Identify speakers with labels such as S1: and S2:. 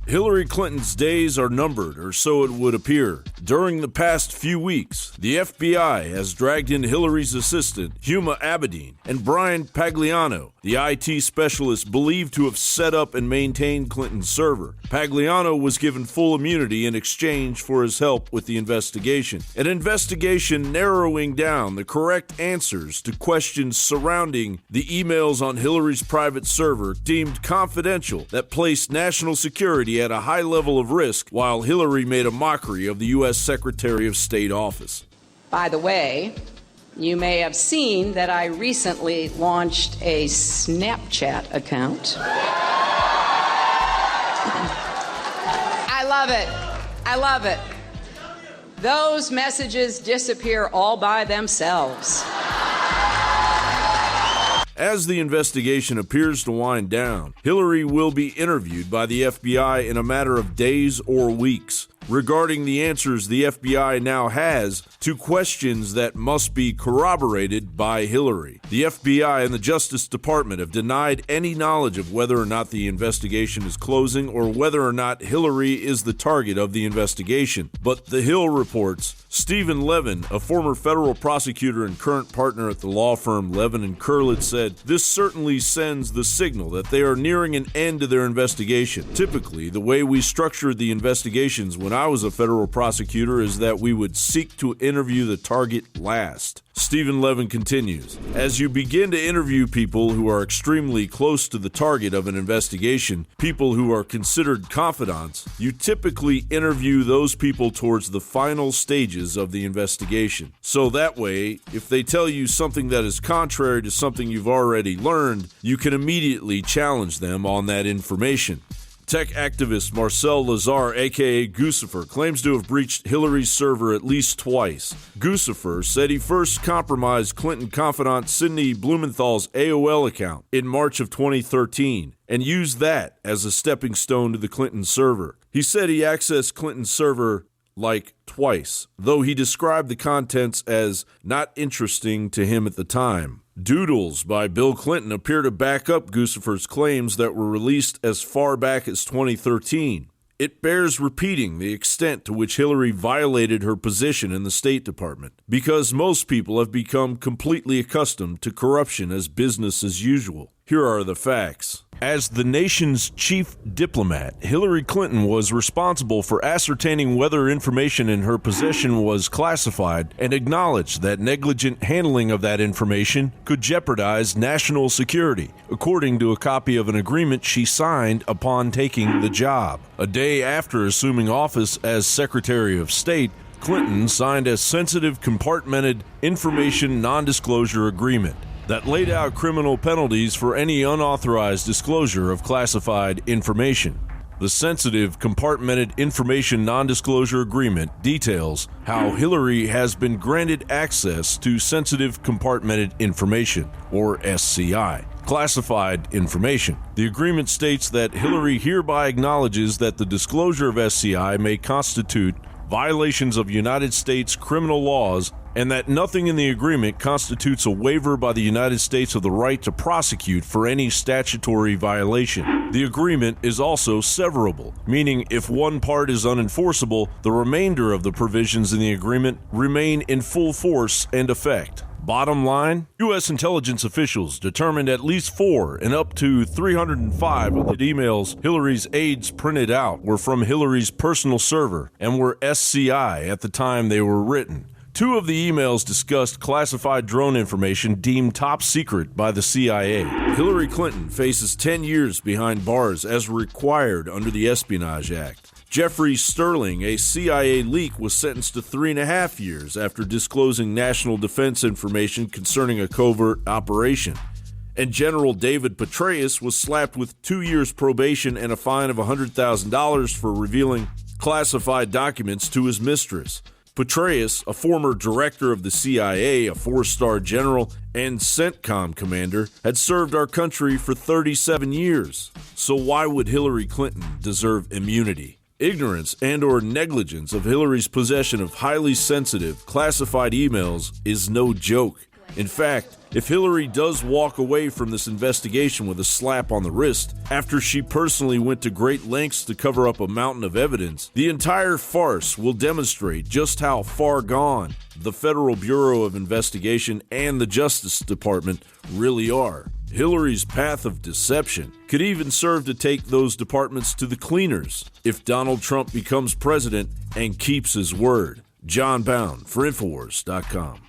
S1: Hillary Clinton's days are numbered, or so it would appear. During the past few weeks, the FBI has dragged in Hillary's assistant, Huma Abedin, and Brian Pagliano, the IT specialist believed to have set up and maintained Clinton's server. Pagliano was given full immunity in exchange for his help with the investigation. An investigation narrowing down the correct answers to questions surrounding the emails on Hillary's private server deemed confidential that placed national security at a high level of risk, while Hillary made a mockery of the U.S. Secretary of State office.
S2: By the way, you may have seen that I recently launched a Snapchat account. I love it. I love it. Those messages disappear all by themselves.
S1: As the investigation appears to wind down, Hillary will be interviewed by the FBI in a matter of days or weeks regarding the answers the FBI now has to questions that must be corroborated by Hillary. The FBI and the Justice Department have denied any knowledge of whether or not the investigation is closing or whether or not Hillary is the target of the investigation. But The Hill reports Stephen Levin, a former federal prosecutor and current partner at the law firm Levin & Kurlitz, said, "This certainly sends the signal that they are nearing an end to their investigation. Typically, the way we structured the investigations when I was a federal prosecutor is that we would seek to interview the target last." Stephen Levin continues, "As you begin to interview people who are extremely close to the target of an investigation, people who are considered confidants, you typically interview those people towards the final stages of the investigation. So that way, if they tell you something that is contrary to something you've already learned, you can immediately challenge them on that information." Tech activist Marcel Lazar, aka Guccifer, claims to have breached Hillary's server at least twice. Guccifer said he first compromised Clinton confidant Sidney Blumenthal's AOL account in March of 2013 and used that as a stepping stone to the Clinton server. He said he accessed Clinton's server twice, though he described the contents as not interesting to him at the time. Doodles by Bill Clinton appear to back up Guccifer's claims that were released as far back as 2013. It bears repeating the extent to which Hillary violated her position in the State Department, because most people have become completely accustomed to corruption as business as usual. Here are the facts. As the nation's chief diplomat, Hillary Clinton was responsible for ascertaining whether information in her possession was classified and acknowledged that negligent handling of that information could jeopardize national security, according to a copy of an agreement she signed upon taking the job. A day after assuming office as Secretary of State, Clinton signed a sensitive compartmented information non-disclosure agreement that laid out criminal penalties for any unauthorized disclosure of classified information. The sensitive compartmented information non-disclosure agreement details how Hillary has been granted access to sensitive compartmented information, or SCI, classified information. The agreement states that Hillary hereby acknowledges that the disclosure of SCI may constitute violations of United States criminal laws, and that nothing in the agreement constitutes a waiver by the United States of the right to prosecute for any statutory violation. The agreement is also severable, meaning if one part is unenforceable, the remainder of the provisions in the agreement remain in full force and effect. Bottom line, U.S. intelligence officials determined at least 4 and up to 305 of the emails Hillary's aides printed out were from Hillary's personal server and were SCI at the time they were written. 2 of the emails discussed classified drone information deemed top secret by the CIA. Hillary Clinton faces 10 years behind bars as required under the Espionage Act. Jeffrey Sterling, a CIA leak, was sentenced to 3.5 years after disclosing national defense information concerning a covert operation. And General David Petraeus was slapped with 2 years probation and a fine of $100,000 for revealing classified documents to his mistress. Petraeus, a former director of the CIA, a 4-star general, and CENTCOM commander, had served our country for 37 years. So why would Hillary Clinton deserve immunity? Ignorance and/or negligence of Hillary's possession of highly sensitive, classified emails is no joke. In fact, If Hillary does walk away from this investigation with a slap on the wrist, after she personally went to great lengths to cover up a mountain of evidence, the entire farce will demonstrate just how far gone the Federal Bureau of Investigation and the Justice Department really are. Hillary's path of deception could even serve to take those departments to the cleaners if Donald Trump becomes president and keeps his word. Jon Bowne for Infowars.com.